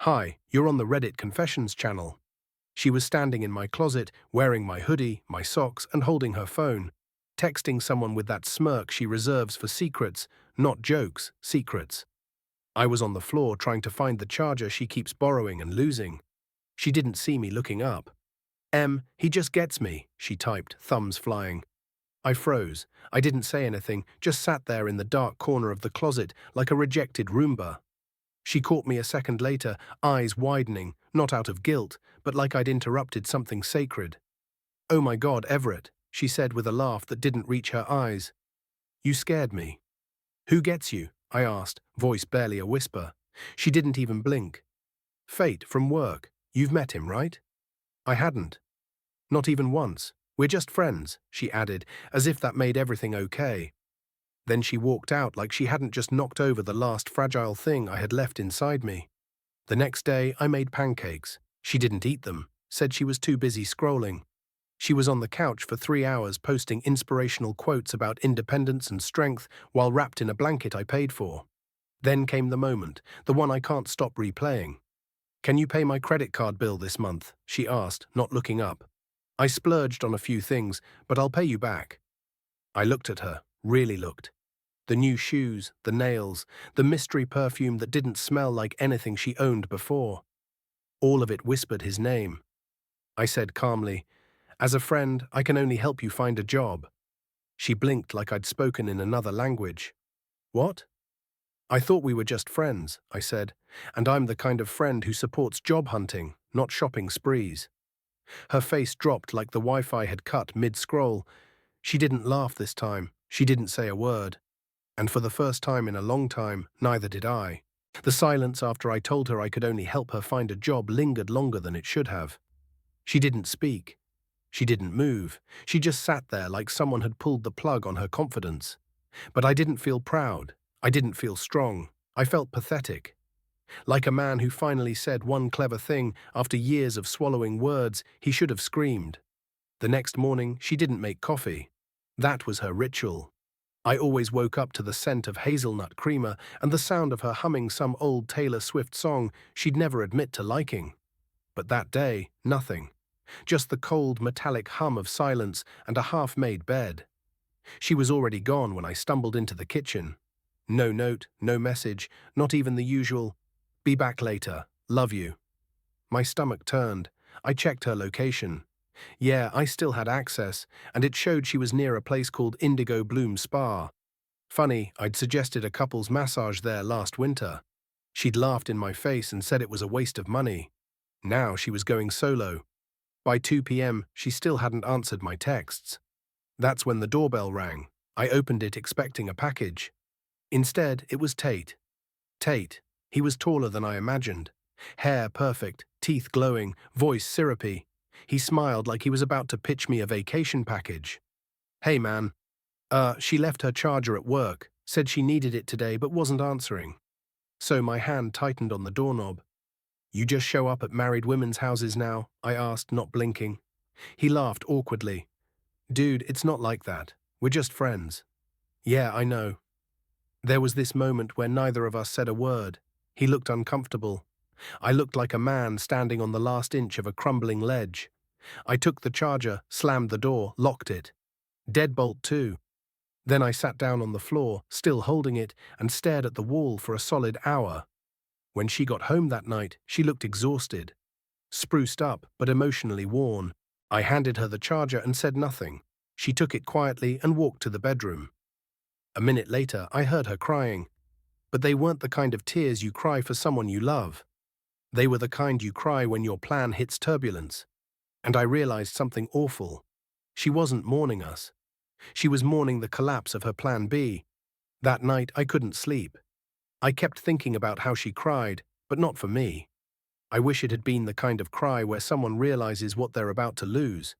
Hi, you're on the Reddit Confessions channel. She was standing in my closet, wearing my hoodie, my socks, and holding her phone, texting someone with that smirk she reserves for secrets, not jokes, secrets. I was on the floor trying to find the charger she keeps borrowing and losing. She didn't see me looking up. He just gets me, she typed, thumbs flying. I froze. I didn't say anything, just sat there in the dark corner of the closet like a rejected Roomba. She caught me a second later, eyes widening, not out of guilt, but like I'd interrupted something sacred. "Oh my God, Everett," she said with a laugh that didn't reach her eyes. "You scared me." "Who gets you?" I asked, voice barely a whisper. She didn't even blink. "Fate, from work. You've met him, right?" I hadn't. "Not even once. We're just friends," she added, as if that made everything okay. Then she walked out like she hadn't just knocked over the last fragile thing I had left inside me. The next day, I made pancakes. She didn't eat them, said she was too busy scrolling. She was on the couch for 3 hours posting inspirational quotes about independence and strength while wrapped in a blanket I paid for. Then came the moment, the one I can't stop replaying. "Can you pay my credit card bill this month?" she asked, not looking up. "I splurged on a few things, but I'll pay you back." I looked at her, really looked. The new shoes, the nails, the mystery perfume that didn't smell like anything she owned before. All of it whispered his name. I said calmly, "As a friend, I can only help you find a job." She blinked like I'd spoken in another language. "What?" "I thought we were just friends," I said, "and I'm the kind of friend who supports job hunting, not shopping sprees." Her face dropped like the Wi-Fi had cut mid-scroll. She didn't laugh this time. She didn't say a word. And for the first time in a long time, neither did I. The silence after I told her I could only help her find a job lingered longer than it should have. She didn't speak. She didn't move. She just sat there like someone had pulled the plug on her confidence. But I didn't feel proud. I didn't feel strong. I felt pathetic. Like a man who finally said one clever thing after years of swallowing words he should have screamed. The next morning, she didn't make coffee. That was her ritual. I always woke up to the scent of hazelnut creamer and the sound of her humming some old Taylor Swift song she'd never admit to liking. But that day, nothing. Just the cold, metallic hum of silence and a half-made bed. She was already gone when I stumbled into the kitchen. No note, no message, not even the usual, "Be back later, love you." My stomach turned. I checked her location. Yeah, I still had access, and it showed she was near a place called Indigo Bloom Spa. Funny, I'd suggested a couple's massage there last winter. She'd laughed in my face and said it was a waste of money. Now she was going solo. By 2 p.m., she still hadn't answered my texts. That's when the doorbell rang. I opened it expecting a package. Instead, it was Tate. Tate. He was taller than I imagined. Hair perfect, teeth glowing, voice syrupy. He smiled like he was about to pitch me a vacation package. "Hey man. She left her charger at work, said she needed it today but wasn't answering." So my hand tightened on the doorknob. "You just show up at married women's houses now?" I asked, not blinking. He laughed awkwardly. "Dude, it's not like that. We're just friends." "Yeah, I know." There was this moment where neither of us said a word. He looked uncomfortable. I looked like a man standing on the last inch of a crumbling ledge. I took the charger, slammed the door, locked it. Deadbolt too. Then I sat down on the floor, still holding it, and stared at the wall for a solid hour. When she got home that night, she looked exhausted. Spruced up, but emotionally worn. I handed her the charger and said nothing. She took it quietly and walked to the bedroom. A minute later, I heard her crying. But they weren't the kind of tears you cry for someone you love. They were the kind you cry when your plan hits turbulence. And I realized something awful. She wasn't mourning us. She was mourning the collapse of her plan B. That night, I couldn't sleep. I kept thinking about how she cried, but not for me. I wish it had been the kind of cry where someone realizes what they're about to lose.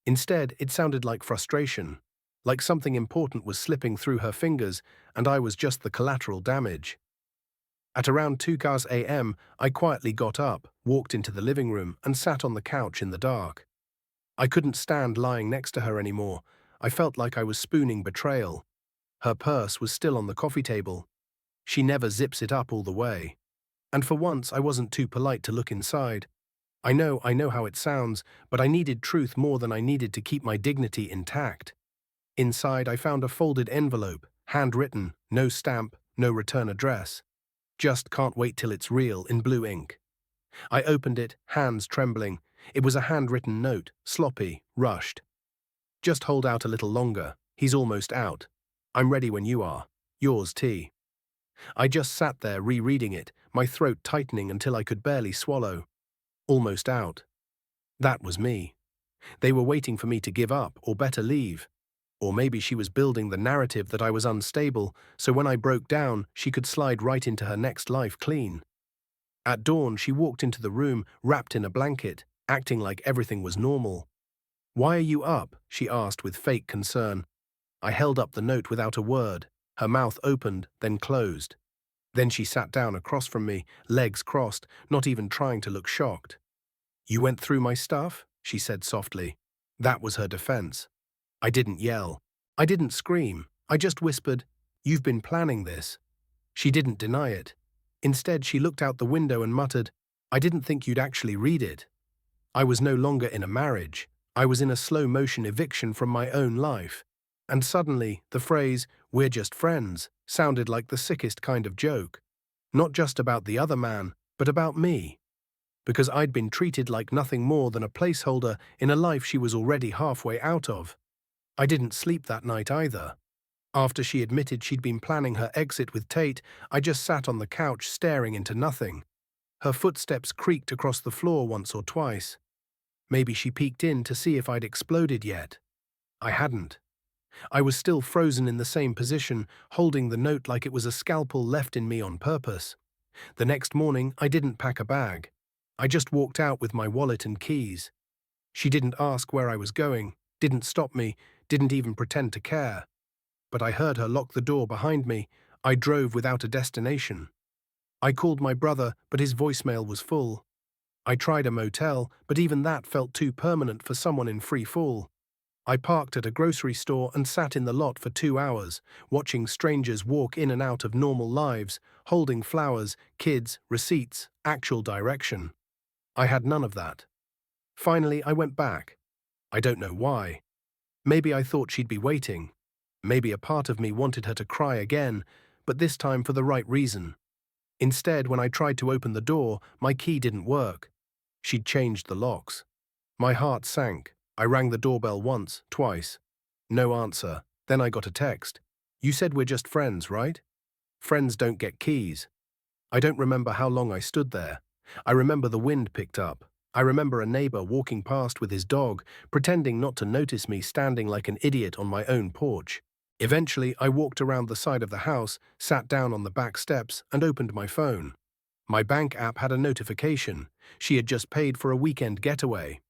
Instead, it sounded like frustration, like something important was slipping through her fingers and I was just the collateral damage. At around 2 a.m., I quietly got up, walked into the living room, and sat on the couch in the dark. I couldn't stand lying next to her anymore. I felt like I was spooning betrayal. Her purse was still on the coffee table. She never zips it up all the way. And for once, I wasn't too polite to look inside. I know how it sounds, but I needed truth more than I needed to keep my dignity intact. Inside, I found a folded envelope, handwritten, no stamp, no return address. Just can't wait till it's real in blue ink. I opened it, hands trembling. It was a handwritten note, sloppy, rushed. Just hold out a little longer. He's almost out. I'm ready when you are. Yours, T. I just sat there rereading it, my throat tightening until I could barely swallow. Almost out. That was me. They were waiting for me to give up, or better leave. Or maybe she was building the narrative that I was unstable, so when I broke down, she could slide right into her next life clean. At dawn, she walked into the room, wrapped in a blanket, acting like everything was normal. "Why are you up?" she asked with fake concern. I held up the note without a word. Her mouth opened, then closed. Then she sat down across from me, legs crossed, not even trying to look shocked. "You went through my stuff?" she said softly. That was her defense. I didn't yell. I didn't scream. I just whispered, "You've been planning this." She didn't deny it. Instead, she looked out the window and muttered, "I didn't think you'd actually read it." I was no longer in a marriage. I was in a slow-motion eviction from my own life. And suddenly, the phrase, "we're just friends," sounded like the sickest kind of joke. Not just about the other man, but about me. Because I'd been treated like nothing more than a placeholder in a life she was already halfway out of. I didn't sleep that night either. After she admitted she'd been planning her exit with Tate, I just sat on the couch staring into nothing. Her footsteps creaked across the floor once or twice. Maybe she peeked in to see if I'd exploded yet. I hadn't. I was still frozen in the same position, holding the note like it was a scalpel left in me on purpose. The next morning, I didn't pack a bag. I just walked out with my wallet and keys. She didn't ask where I was going, didn't stop me, didn't even pretend to care. But I heard her lock the door behind me. I drove without a destination. I called my brother, but his voicemail was full. I tried a motel, but even that felt too permanent for someone in free fall. I parked at a grocery store and sat in the lot for 2 hours, watching strangers walk in and out of normal lives, holding flowers, kids, receipts, actual direction. I had none of that. Finally, I went back. I don't know why. Maybe I thought she'd be waiting. Maybe a part of me wanted her to cry again, but this time for the right reason. Instead, when I tried to open the door, my key didn't work. She'd changed the locks. My heart sank. I rang the doorbell once, twice. No answer. Then I got a text. "You said we're just friends, right?" Friends don't get keys. I don't remember how long I stood there. I remember the wind picked up. I remember a neighbor walking past with his dog, pretending not to notice me standing like an idiot on my own porch. Eventually, I walked around the side of the house, sat down on the back steps, and opened my phone. My bank app had a notification. She had just paid for a weekend getaway.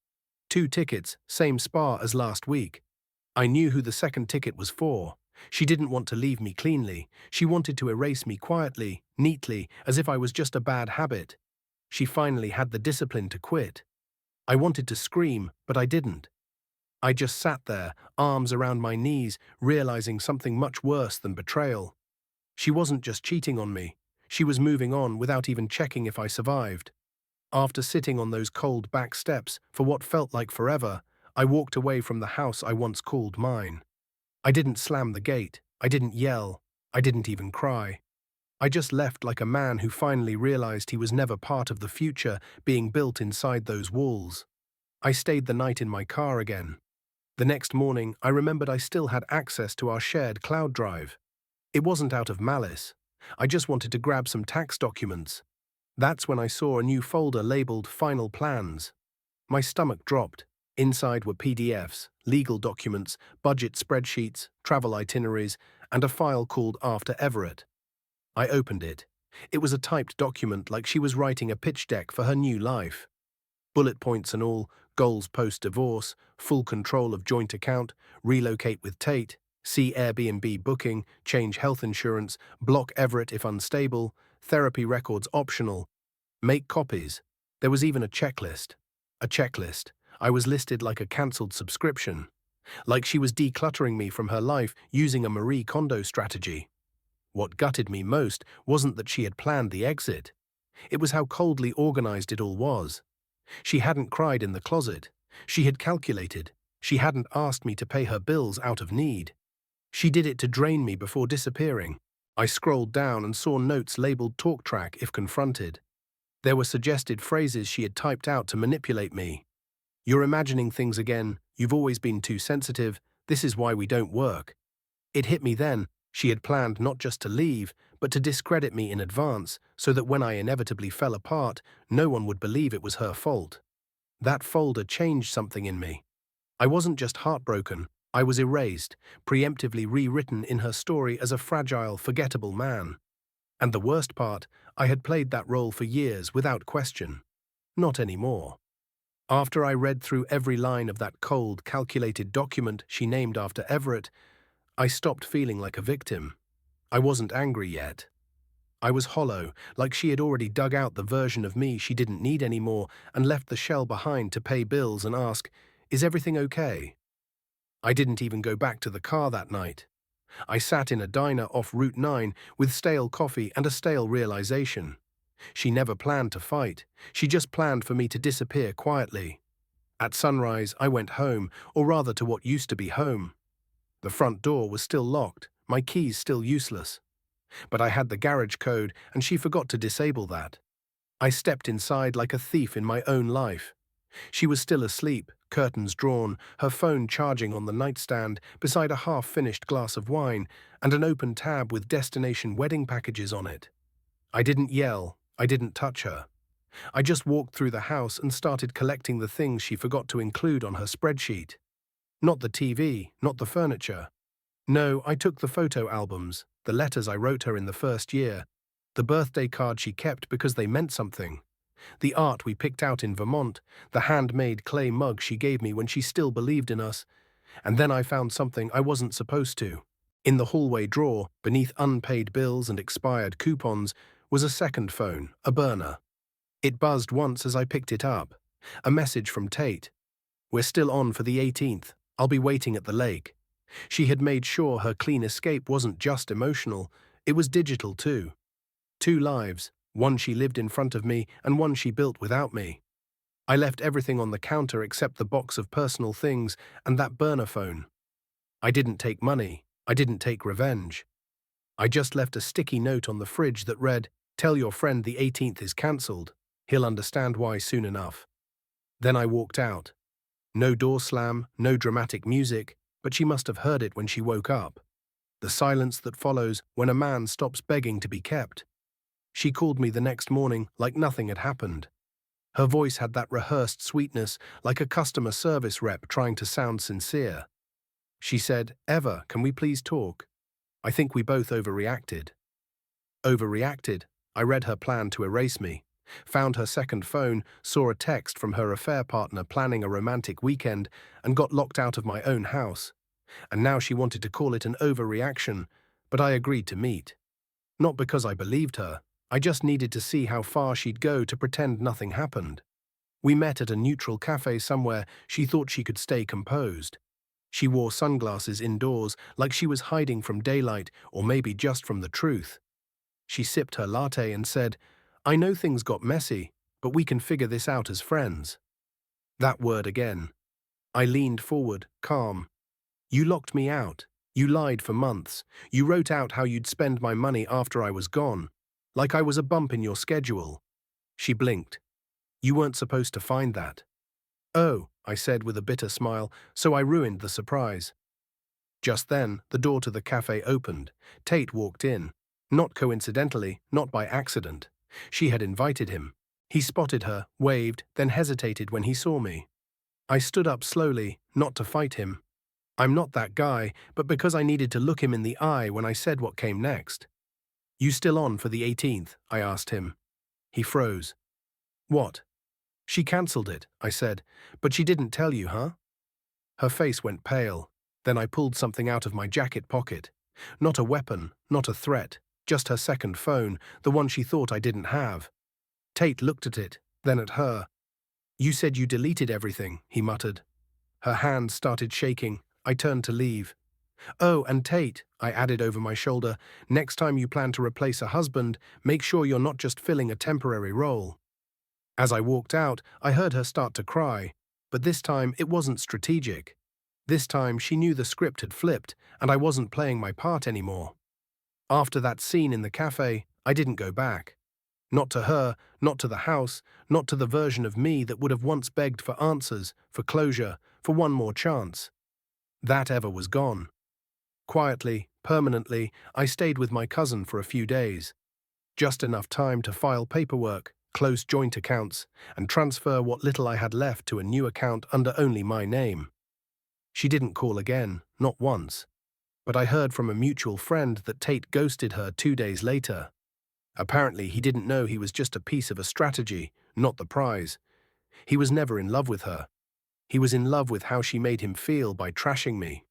2 tickets, same spa as last week. I knew who the second ticket was for. She didn't want to leave me cleanly. She wanted to erase me quietly, neatly, as if I was just a bad habit. She finally had the discipline to quit. I wanted to scream, but I didn't. I just sat there, arms around my knees, realizing something much worse than betrayal. She wasn't just cheating on me. She was moving on without even checking if I survived. After sitting on those cold back steps for what felt like forever, I walked away from the house I once called mine. I didn't slam the gate. I didn't yell. I didn't even cry. I just left like a man who finally realized he was never part of the future being built inside those walls. I stayed the night in my car again. The next morning, I remembered I still had access to our shared cloud drive. It wasn't out of malice. I just wanted to grab some tax documents. That's when I saw a new folder labeled Final Plans. My stomach dropped. Inside were PDFs, legal documents, budget spreadsheets, travel itineraries, and a file called After Everett. I opened it. It was a typed document like she was writing a pitch deck for her new life. Bullet points and all, goals post-divorce, full control of joint account, relocate with Tate, see Airbnb booking, change health insurance, block Everett if unstable, therapy records optional, make copies. There was even a checklist. A checklist. I was listed like a cancelled subscription. Like she was decluttering me from her life using a Marie Kondo strategy. What gutted me most wasn't that she had planned the exit. It was how coldly organized it all was. She hadn't cried in the closet. She had calculated. She hadn't asked me to pay her bills out of need. She did it to drain me before disappearing. I scrolled down and saw notes labeled talk track if confronted. There were suggested phrases she had typed out to manipulate me. You're imagining things again. You've always been too sensitive. This is why we don't work. It hit me then. She had planned not just to leave, but to discredit me in advance so that when I inevitably fell apart, no one would believe it was her fault. That folder changed something in me. I wasn't just heartbroken. I was erased, preemptively rewritten in her story as a fragile, forgettable man. And the worst part, I had played that role for years without question. Not anymore. After I read through every line of that cold, calculated document she named after Everett, I stopped feeling like a victim. I wasn't angry yet. I was hollow, like she had already dug out the version of me she didn't need anymore and left the shell behind to pay bills and ask, "Is everything okay?" I didn't even go back to the car that night. I sat in a diner off Route 9 with stale coffee and a stale realization. She never planned to fight. She just planned for me to disappear quietly. At sunrise, I went home, or rather to what used to be home. The front door was still locked, my keys still useless. But I had the garage code, and she forgot to disable that. I stepped inside like a thief in my own life. She was still asleep, curtains drawn, her phone charging on the nightstand beside a half-finished glass of wine and an open tab with destination wedding packages on it. I didn't yell, I didn't touch her. I just walked through the house and started collecting the things she forgot to include on her spreadsheet. Not the TV, not the furniture. No, I took the photo albums, the letters I wrote her in the first year, the birthday card she kept because they meant something, the art we picked out in Vermont, the handmade clay mug she gave me when she still believed in us. And then I found something I wasn't supposed to. In the hallway drawer, beneath unpaid bills and expired coupons, was a second phone, a burner. It buzzed once as I picked it up. A message from Tate. "We're still on for the 18th. I'll be waiting at the lake." She had made sure her clean escape wasn't just emotional, it was digital too. 2 lives, one she lived in front of me and one she built without me. I left everything on the counter except the box of personal things and that burner phone. I didn't take money, I didn't take revenge. I just left a sticky note on the fridge that read, "Tell your friend the 18th is cancelled. He'll understand why soon enough." Then I walked out. No door slam, no dramatic music, but she must have heard it when she woke up. The silence that follows when a man stops begging to be kept. She called me the next morning like nothing had happened. Her voice had that rehearsed sweetness, like a customer service rep trying to sound sincere. She said, "Eva, can we please talk? I think we both overreacted." Overreacted? I read her plan to erase me. Found her second phone, saw a text from her affair partner planning a romantic weekend, and got locked out of my own house. And now she wanted to call it an overreaction, but I agreed to meet. Not because I believed her, I just needed to see how far she'd go to pretend nothing happened. We met at a neutral cafe somewhere she thought she could stay composed. She wore sunglasses indoors like she was hiding from daylight or maybe just from the truth. She sipped her latte and said, "I know things got messy, but we can figure this out as friends." That word again. I leaned forward, calm. "You locked me out. You lied for months. You wrote out how you'd spend my money after I was gone, like I was a bump in your schedule." She blinked. "You weren't supposed to find that." "Oh," I said with a bitter smile, so I ruined the surprise. Just then, the door to the cafe opened. Tate walked in. Not coincidentally, not by accident. She had invited him. He spotted her, waved, then hesitated when he saw me. I stood up slowly, not to fight him. I'm not that guy, but because I needed to look him in the eye when I said what came next. "You still on for the 18th?" I asked him. He froze. "What?" "She cancelled it," I said. "But she didn't tell you, huh?" Her face went pale. Then I pulled something out of my jacket pocket. Not a weapon, not a threat, just her second phone, the one she thought I didn't have. Tate looked at it, then at her. "You said you deleted everything," he muttered. Her hands started shaking. I turned to leave. Oh, and Tate, I added over my shoulder, next time you plan to replace a husband, make sure you're not just filling a temporary role. As I walked out, I heard her start to cry, but this time it wasn't strategic. This time she knew the script had flipped, and I wasn't playing my part anymore. After that scene in the cafe, I didn't go back. Not to her, not to the house, not to the version of me that would have once begged for answers, for closure, for one more chance. That ever was gone. Quietly, permanently, I stayed with my cousin for a few days. Just enough time to file paperwork, close joint accounts, and transfer what little I had left to a new account under only my name. She didn't call again, not once. But I heard from a mutual friend that Tate ghosted her 2 days later. Apparently he didn't know he was just a piece of a strategy, not the prize. He was never in love with her. He was in love with how she made him feel by trashing me.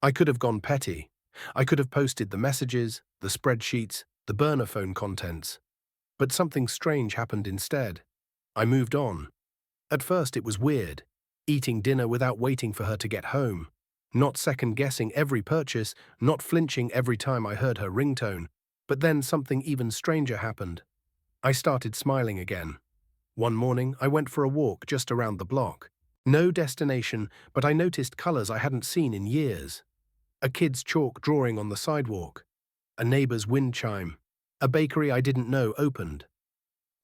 I could have gone petty. I could have posted the messages, the spreadsheets, the burner phone contents. But something strange happened instead. I moved on. At first it was weird, eating dinner without waiting for her to get home, not second-guessing every purchase, not flinching every time I heard her ringtone. But then something even stranger happened. I started smiling again. One morning I went for a walk just around the block. No destination, but I noticed colors I hadn't seen in years. A kid's chalk drawing on the sidewalk. A neighbor's wind chime. A bakery I didn't know opened.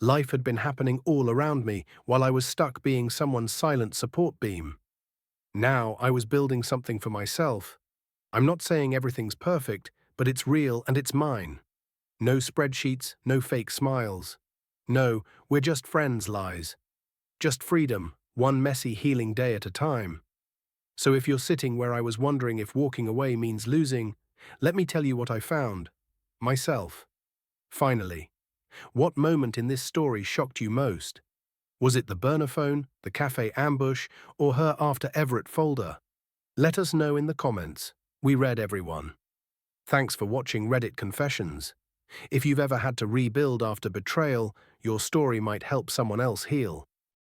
Life had been happening all around me while I was stuck being someone's silent support beam. Now I was building something for myself. I'm not saying everything's perfect, but it's real and it's mine. No spreadsheets, no fake smiles. No, we're just friends lies. Just freedom, one messy healing day at a time. So if you're sitting where I was wondering if walking away means losing, let me tell you what I found. Myself. Finally. What moment in this story shocked you most? Was it the burner phone, the cafe ambush, or her after Everett folder? Let us know in the comments. We read everyone. Thanks for watching Reddit Confessions. If you've ever had to rebuild after betrayal, your story might help someone else heal.